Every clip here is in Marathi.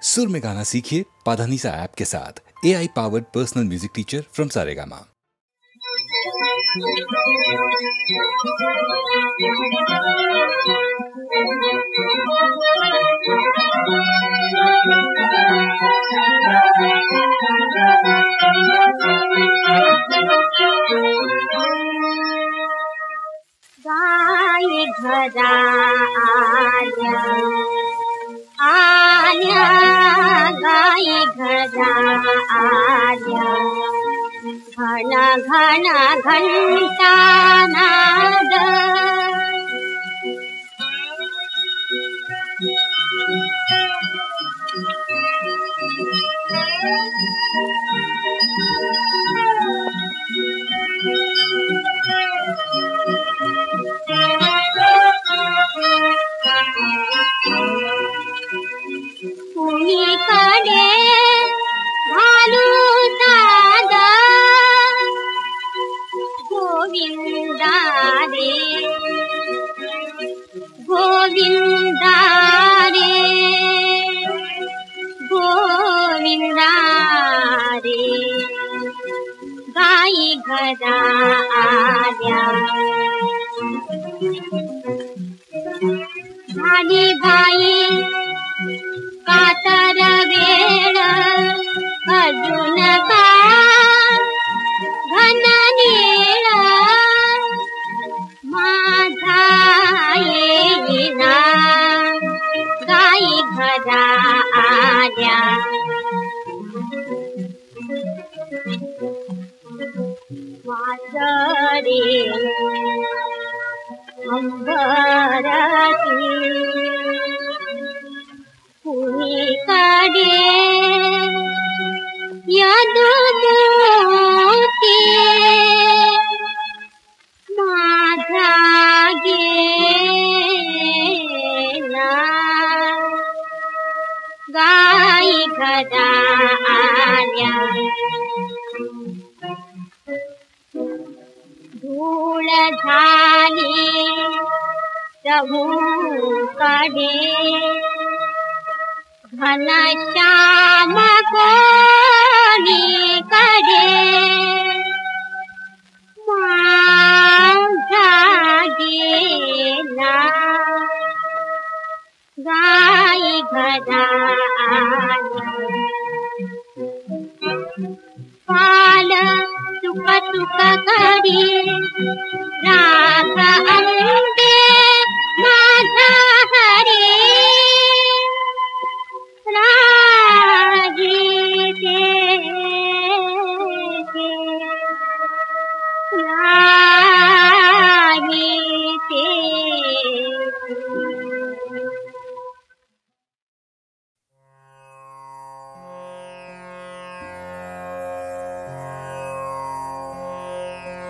सुर में गाना सीखिए पाधानीसा ऐप के साथ। AI powered personal music teacher from Saregama. गाई घरा आल्या गाई घरा आल्या घन घन घंटा नाद कुणीकडे घालू नाद गोविंदा रे गोविंदा रे गोविंदा रे गाई घरा आल्या झाली बाई कातर वेळ अजून का घन नीळ माझा येईना गाई घरा आल्या वासरे अंबरती कुणीकडे यदुमोती माझा गेला गाई घरा आल्या धूळ झाली प्रभूकडे घनश्याम कोणीकडे माझा गेला गाई घरा आल्या पाल चुक चुक करी राग अंबे माझा हरी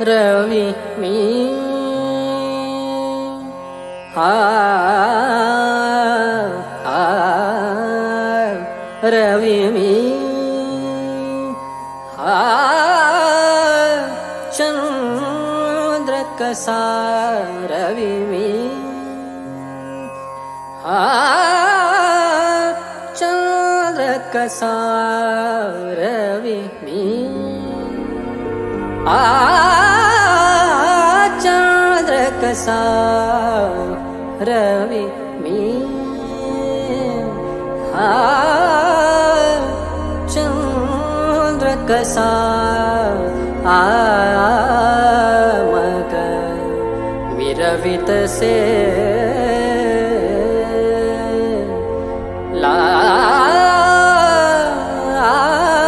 रवि मी रवि मी चंद्र कसा रवि मी चंद्र कसा रवि मी चंद्र कसा रवि मी चंद्र कसा मग विरवित से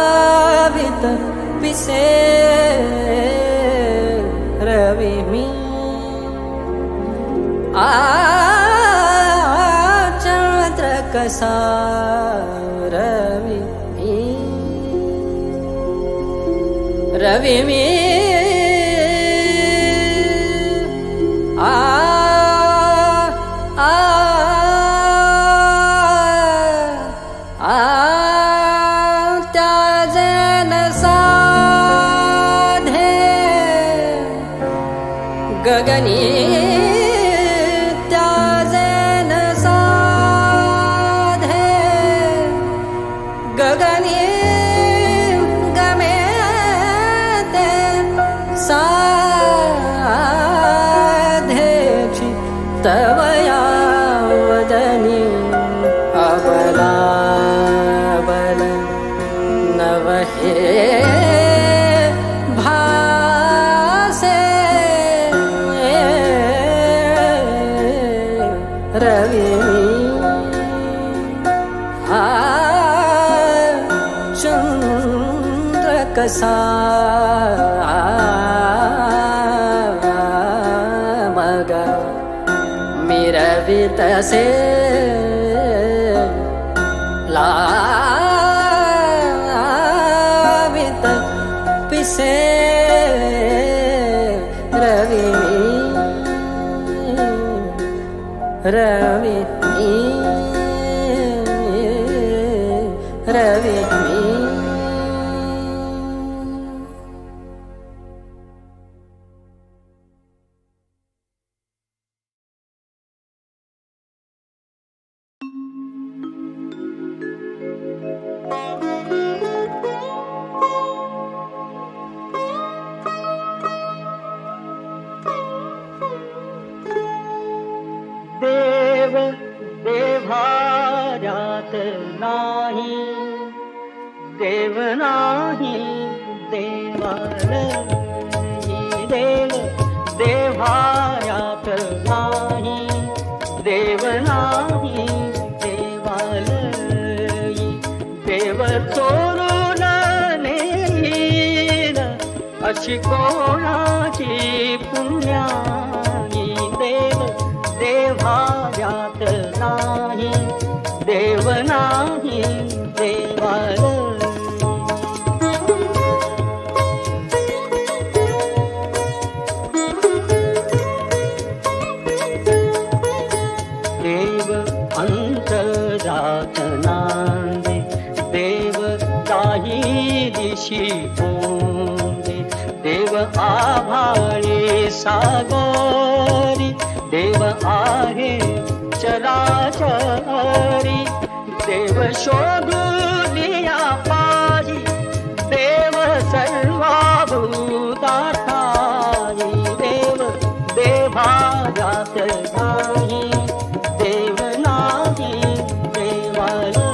लावित पिसे रवि मी चंद्र कसा रवि मी रवि मी त्याजन साधे गगनी त्याजन साधे गगनी गमे ते साधेची तवया वदनी अबला बल नवहे भासे रवि चंद्र कसा मगा मिरवित से लावित पिसे रवि रवि रवि देव देवार्यात नाही देव नाही देवालयी देव देवार्यात नाही देव नाही देवालयी देव चोरून नेईल अशी कोणाची पुण्याई देव देवार्यात नाही देव नाही देवालयी देव अंतरात नांदे देव काही दिशी पोंदे देव आभाळे सागरी देव आहे चराचरी देव शोधुनिया पाही देव सर्वभूतार्थाई देव देवार्यात नाही देव नाही देवालयी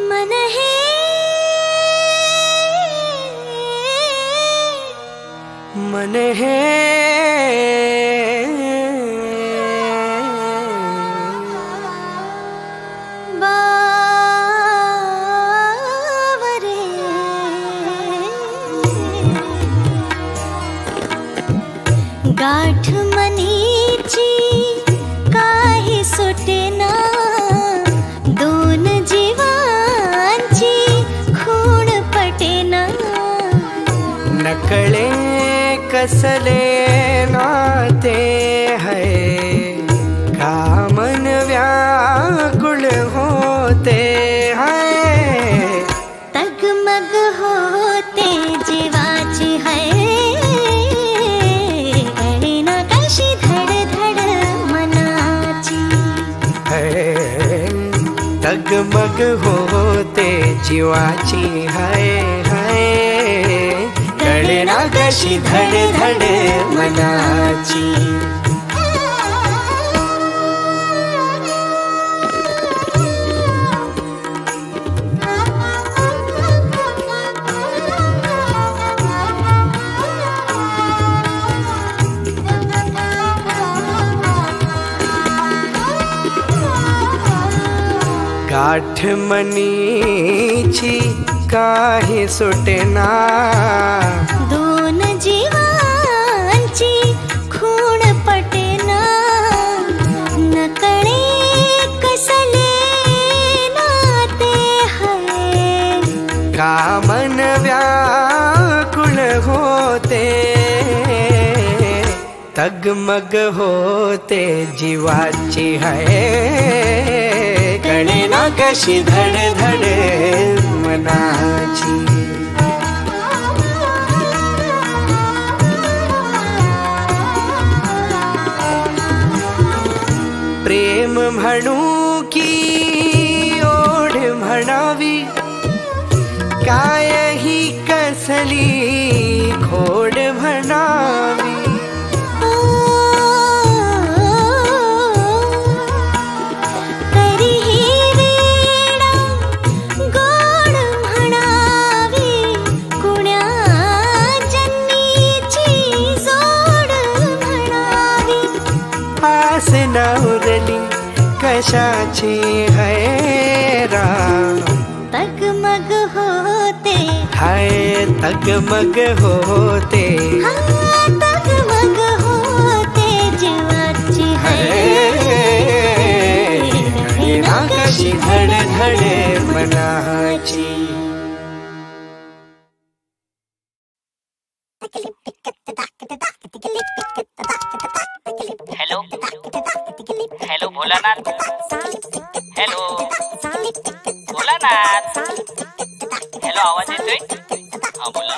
मन है मन है बावरे गाठ मनीची काही सुटेना दोन जीवांची खूण पटेना नकळे कसले नाते है कामन व्याकुल होते हैं तगमग होते जीवाची है कळेना कशी धडधड मनाची है तगमग होते जीवाची है कळेना कशी धडधड मनाची गाठ मनीची काही सुटेना दोन जीवांची खूण पटेना नकळे कसले नाते है कामन व्याकुल होते तगमग होते जीवाची आहे कळेना कशी धडधड मनाची. प्रेम म्हणू की ओढ म्हणावी काय ही कसली खोड म्हणावी. नवरली कशाची है राम तगमग होते हाय तगमग होते तगमग होते जीवाची है ना कशी धडधड मनाची. Hello hello Bholanath. Hello Bholanath. Hello आवाज येतोय? हा बोला.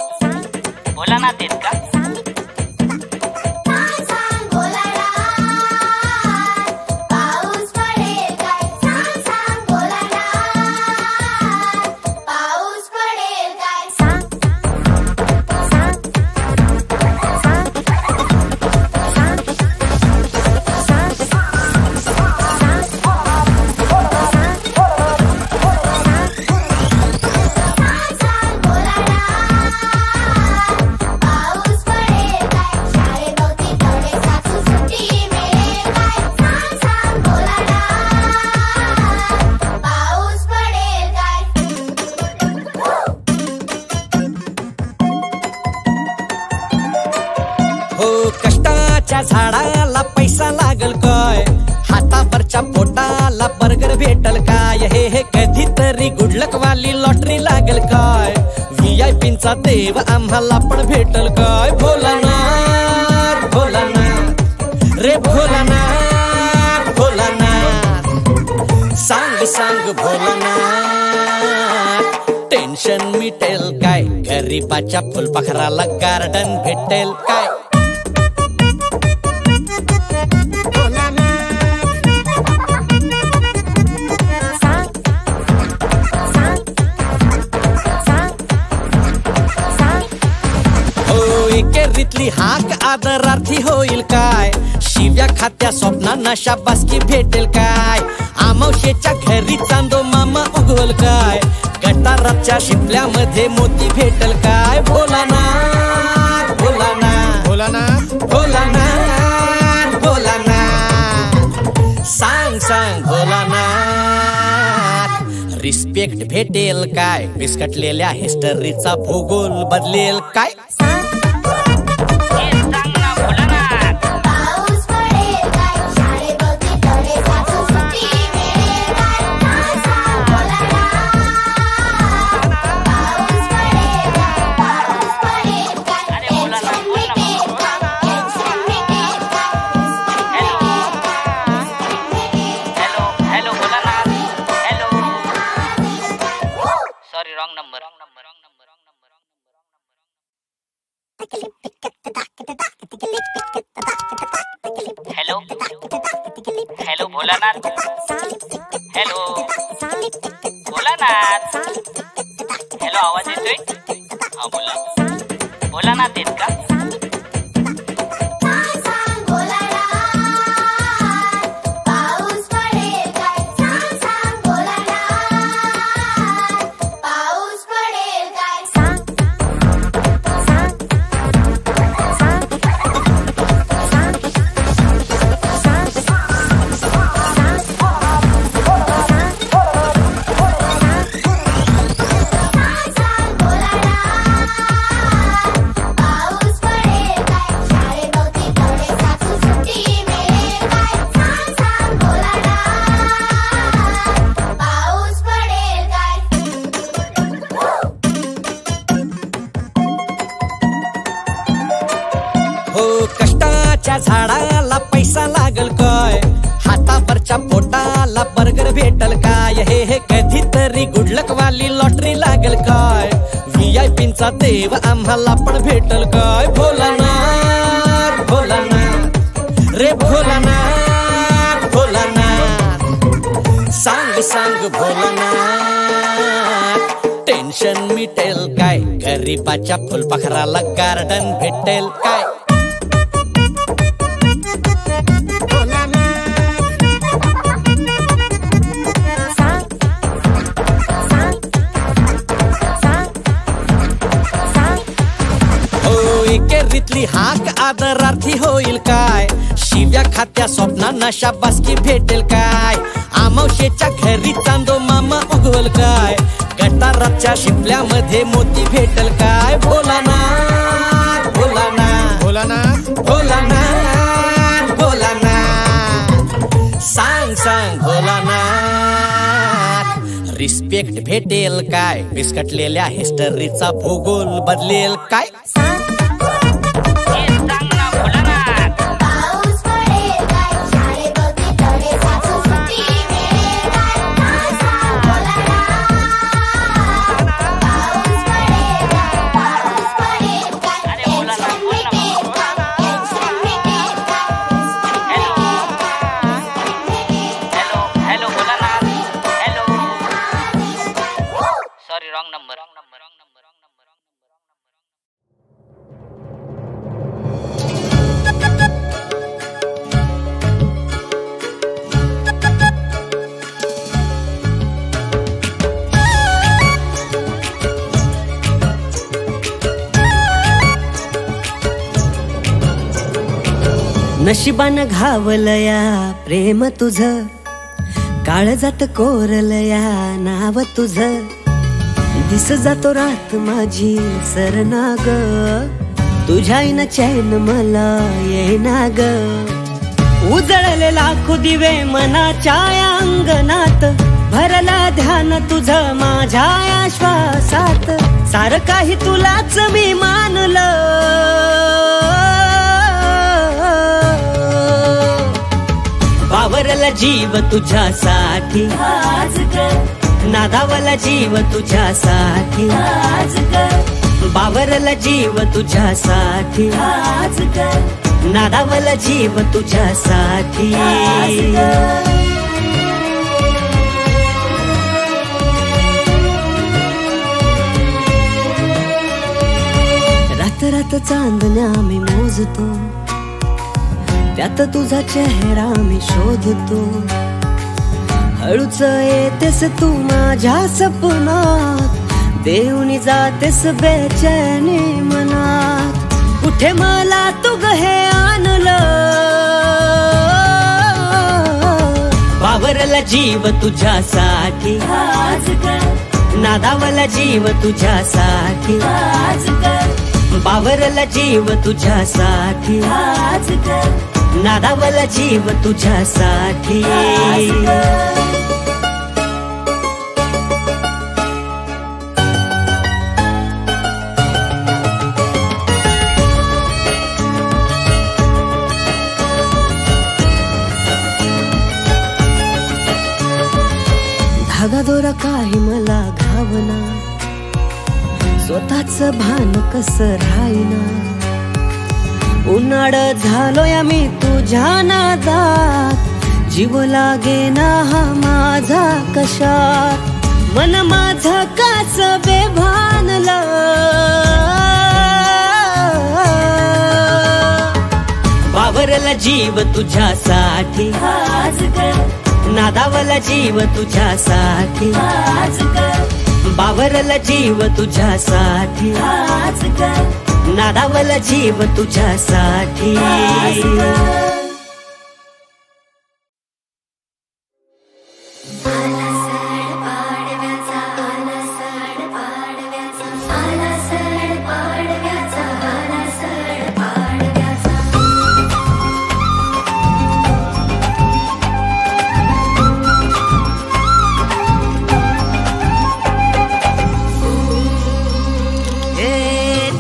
भोलानाथ आहेत का? कष्टाच्या झाडाला पैसा लागल काय, हातावरच्या पोटाला बर्गर भेटल काय, हे हे कधीतरी गुडलक वाली लॉटरी लागल काय, VIP चा देव आम्हाला पण भेटल काय. भोलानाथ भोलानाथ रे भोलानाथ भोलानाथ सांग सांग भोलानाथ टेन्शन मिटेल काय, गरीबाच्या फुलपाखराला गार्डन भेटेल काय. एकेरीतली हाक आदरार्थी होईल काय, शिव्या खात्या स्वप्नांना शाबासकी भेटेल काय, आमावशेच्या घरी चांदो मामा उगवल काय, गटाराच्या शिपल्यामध्ये मोती भेटेल काय. भोलानाथ भोलानाथ भोलानाथ भोलानाथ भोलानाथ सांग सांग भोलानाथ रिस्पेक्ट भेटेल काय, विस्कटलेल्या हिस्टरीचा भूगोल बदलेल काय. Hello hello Bholanath. Hello Bholanath. Hello आवाज येतोय? हा बोला. भोलानाथ आहेत का? पाऊस आंब्याच्या झाडाला पैसा लागल काय, हातावरच्या पोटाला बर्गर भेटल काय, हे कधीतरी गुडलक वाली लॉटरी लागल काय, VIP-चा देव आम्हाला पण भेटल काय. भोलानाथ भोलानाथ रे भोलानाथ भोलानाथ, सांग सांग भोलानाथ, टेन्शन मिटेल काय, गरीबाच्या फुलपाखराला गार्डन भेटेल काय. एकेरीतली हाक आदरार्थी होईल काय, शिव्या खात्या स्वप्नांना शाबासकी भेटेल काय, आमावशेच्या घरी चांदो मामा उगवल काय, गटाराच्या शिपल्यामध्ये मोती भेटल काय. भोलानाथ भोलानाथ भोलानाथ भोलानाथ भोलानाथ, सांग सांग भोलानाथ, रिस्पेक्ट भेटेल काय, विस्कटलेल्या हिस्टरीचा भूगोल बदलेल काय. नशिबानं घावलया प्रेम तुझं, काळजात कोरलया नाव तुझं, दिस जातो रात माझी सरनाग, तुझ्याईन चैन मला येईना ग. उजळले लाखो दिवे मनाच्या अंगणात, भरला ध्यान तुझं माझ्या श्वासात, सार काही तुलाच मी मानलं, बावरला जीव तुझ्यासाठी आज ग, नादावला जीव तुझ्यासाठी आज ग, बावरला जीव तुझ्यासाठी आज ग, नादावला जीव तुझ्यासाठी आज ग. रात रात चांदण्या मी मोजतो, त्यात तुझा चेहरा मी शोधतो, हळूच येतेस तू माझ्या सपनात, देऊनी जातेस बेचैनी मनात, कुठे मला तू ग हे आणलं, बावरला जीव तुझ्यासाठी आज ग, नादावला जीव तुझ्यासाठी आज ग, बावरला जीव तुझ्यासाठी आज ग, नादावला जीव तुझ्यासाठी आज ग. धागा दोरा काही मला घावना, स्वतःच भान कसं राहीना, उन्हाळ झालोय मी तुझ्या नादात, जीव लागेना हा माझा कशात, मन माझं काच बेभानलं, बावरला जीव तुझ्यासाठी आज ग, नादावला जीव तुझ्यासाठी आज ग, बावरला जीव तुझ्यासाठी आज ग, नादावला जीव तुझ्यासाठी आज ग.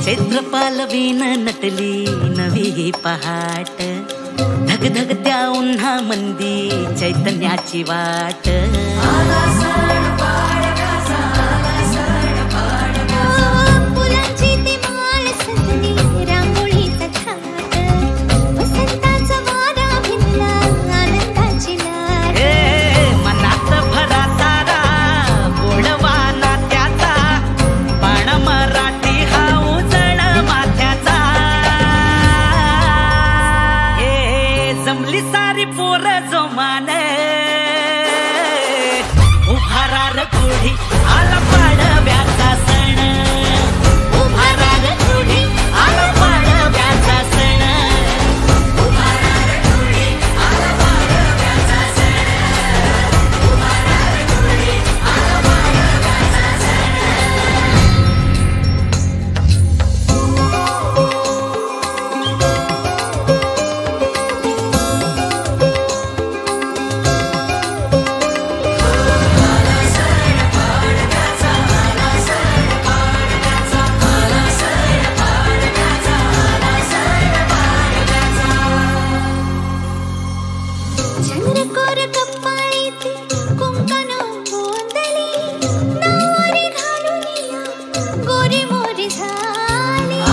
चैत्रपाल वीण नटली नवी पहाट धगधगत्या उन्हा मंदी चैतन्याची वाट फुलांची ती माळ सजली रांगोळीचा थाट वसंताचा वारा भिनला आनंदाची लाट मनात भरा तारा गोडवा नात्याचा पण मराठी हा उजळ माथ्याचा जमली सारी पोर जोमान उभारार कोढी आला पाडव्याचा सण उभारार कोढी आला पाडव्याचा सण उभारार कोढी आला पाडव्याचा सण उभारार कोढी आला पाडव्याचा सण चंद्रकोर कपाळी ती कुंकण गोंधळी नवरी घालून या गोरी मोरी झाली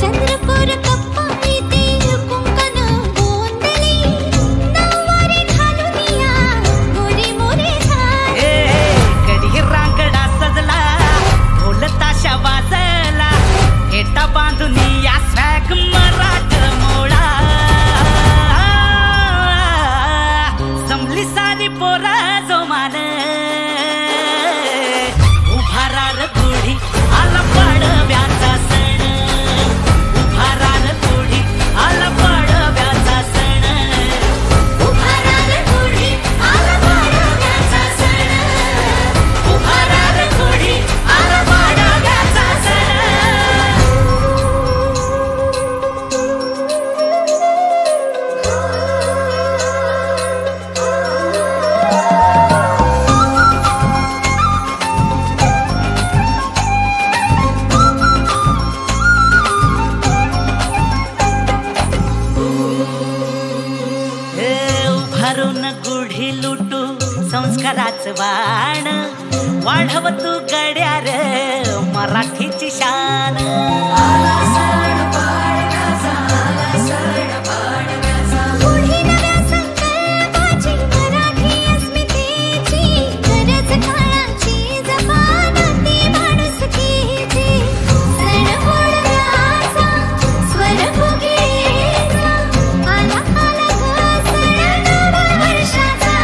चंद्रकोर कपाळी ती कुंकण गोंधळी नवरी घालून या गोरी मोरी झाली कधी रांगडा सजला ढोल ताशा वाजला हेटा बांधून या स्वॅग मराठ मोळा जमली सारी पोरा जोमान उभारार कोढी आला पाडव्याचा सण उभारार कोढी आला पाडव्याचा सण उभारार कोढी आला पाडव्याचा सण उभारार कोढी आला पाडव्याचा सण उभारून गुढी लुटू संस्काराचं वाण वाढव तू गड्या रे मराठीची शान पुढे नव्या संकल्पाची मराठी अस्मितेची गरज काळाची जबान ती माणुसकीची सण बोलण्याचा स्वर भोगीचा आला आला ग सण नवा वर्षाचा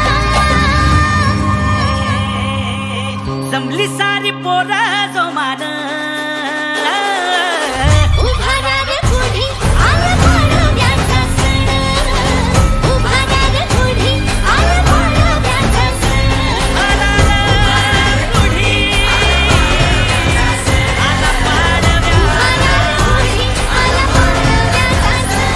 जमली सारी पोरा जोमान उभारार कोढी आला पाडव्याचा सण उभारार कोढी आला पाडव्याचा सण उभारार कोढी आला पाडव्याचा उभारार कोढी आला पाडव्याचा सण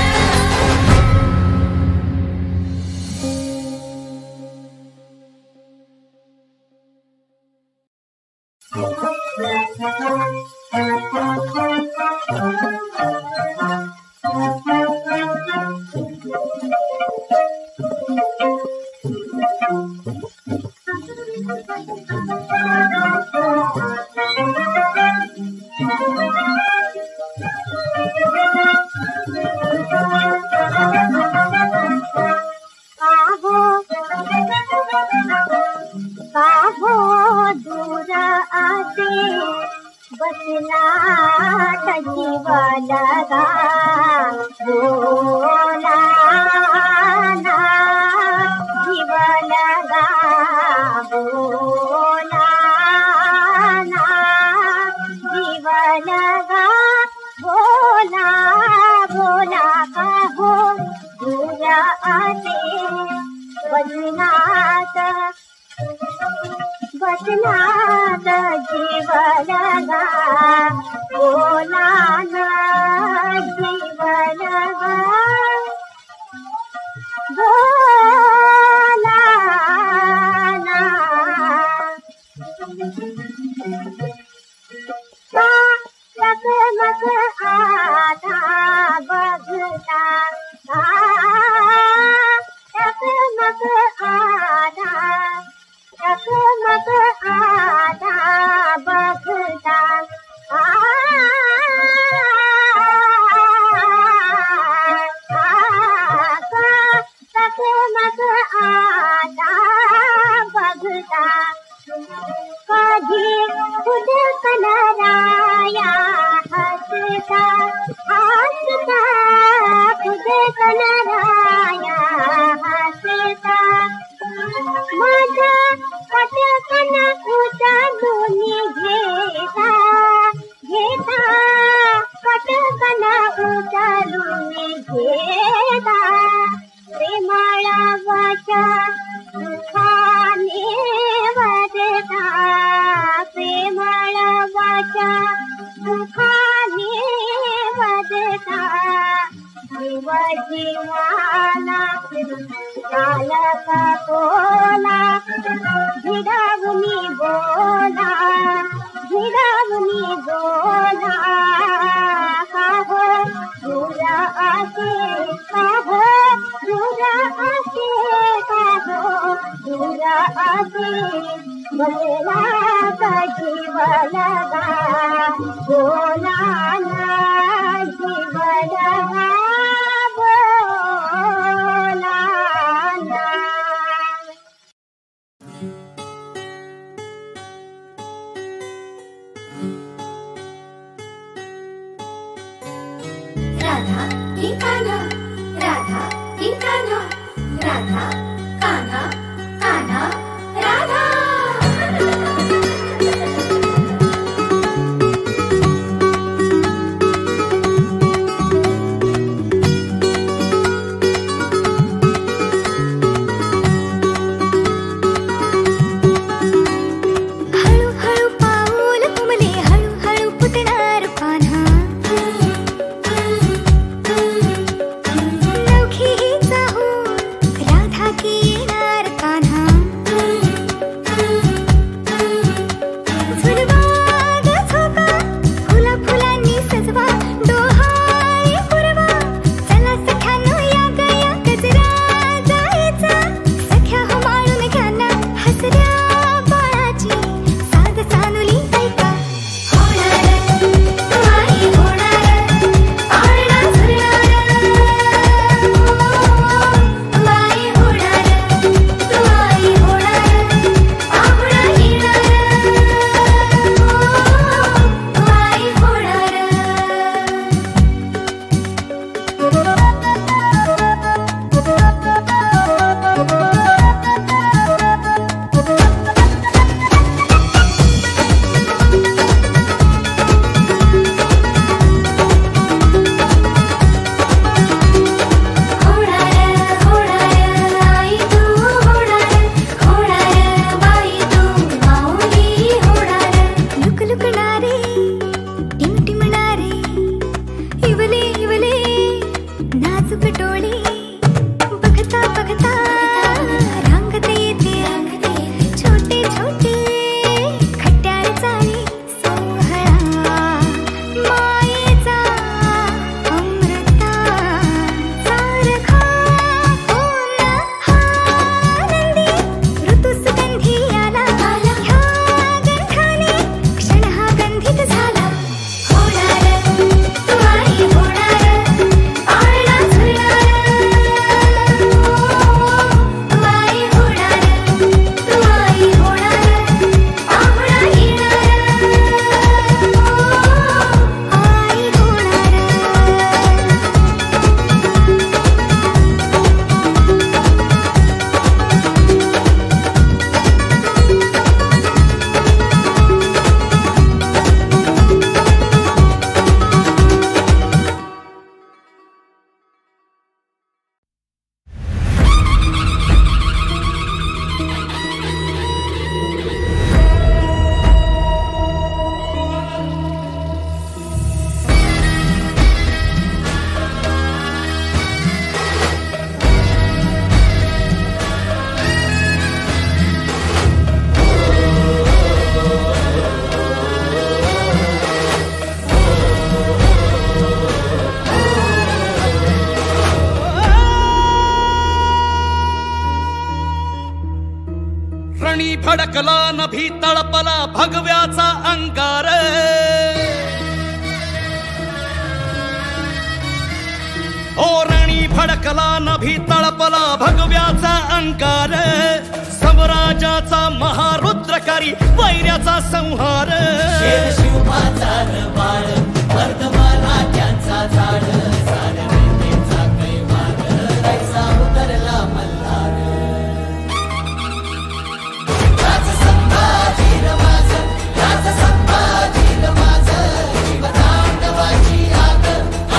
दूर आते बसला जीवाला बोला ना जीवाला बोला ना जीवाला बोला बोला का हो दूर आते बसनात बसनात जीव लगा बोला ना जीव लगा बोला ना टकमक आता बघता टकमक आता टकमक आता बघता टकमक आता बघता कधी खुद कलराया हसता हसता खुद कलराया हसता माझा पटकन उचलून घेता घेता पटकन उचलून घेता प्रेमाळा वाचा सुखाने वदता प्रेमाळा वाचा सुखाने वदता जीव जीवाला चालका बोला भिडावुनी बोला भिडावुनी बोला काहो तुझा आसे काहो तुझा आसे काहो तुझा आसे बोला का जीव लगा बोला ना जीव लगा बोला ना राधा की कान्हा राधा की कान्हा राधा कान्हा कान्हा राधा हळूहळू पाऊल तुमले हळूहळू फुटणार पान्हा नवखी ही चाहून राधा की येणार भडकला नभी तळपला भगव्याचा अंगार ओरणी भडकला नभी तळपला भगव्याचा अंगार समराजाचा महारुद्रकारी वैर्याचा संहार शिवमाचा बाळ वर्धमानाच्या झाड सारवेचा कैवार रैसा उतरला मल्हार राज संभाजी रमाज राज संभाजी रमाज शिवतांडवाची आग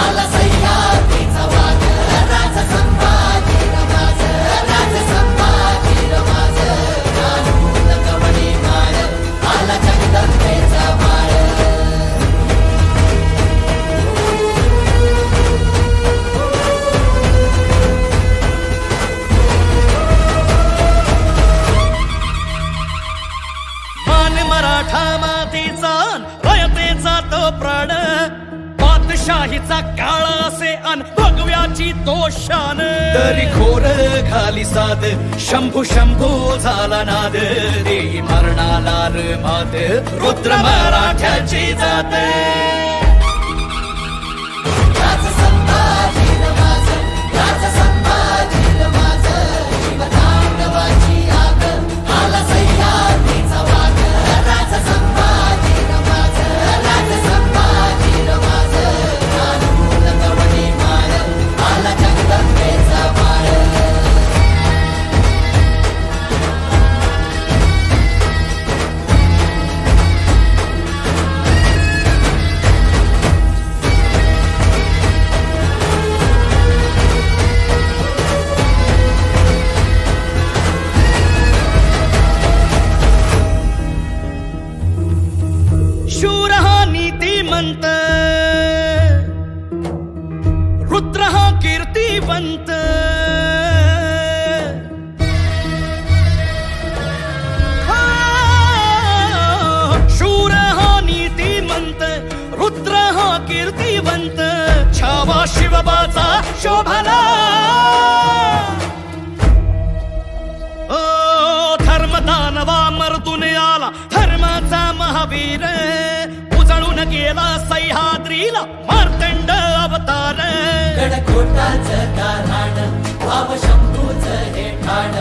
आला सह्याद्रीचा वाग राज संभाजी रमाज राज संभाजी रमाज कानून कवडी माळ आला जगदंबेचा माळ मराठा मातीचा रयतेचा तो प्राण बादशाहीचा काळ असे अन भगव्याची तो शान तरी खोर घाली साद शंभू शंभू झाला नाद देई मरणाला र मात रुद्र मराठ्याची जात राज संभाजी रमाज राज संभाजी रमाज शिवतांडवाची आग आला सह्याद्रीचा वाग राज संभाजी रमाज राज संभाजी रमाज कानून कवडी माळ आला जगदंबेचा माळ शूर हा नीतिमंत रुद्र हा कीर्तिवंत शूर हा नीतिमंत रुद्र हा कीर्तिवंत छावा शिवबाचा शोभला धर्मदानवा मर्दून आला धर्माचा महावीर उजळून गेला सह्याद्रीला मार्तंड अवतार गडकोटाचं गाराड भाव शंभूचं हे ठाण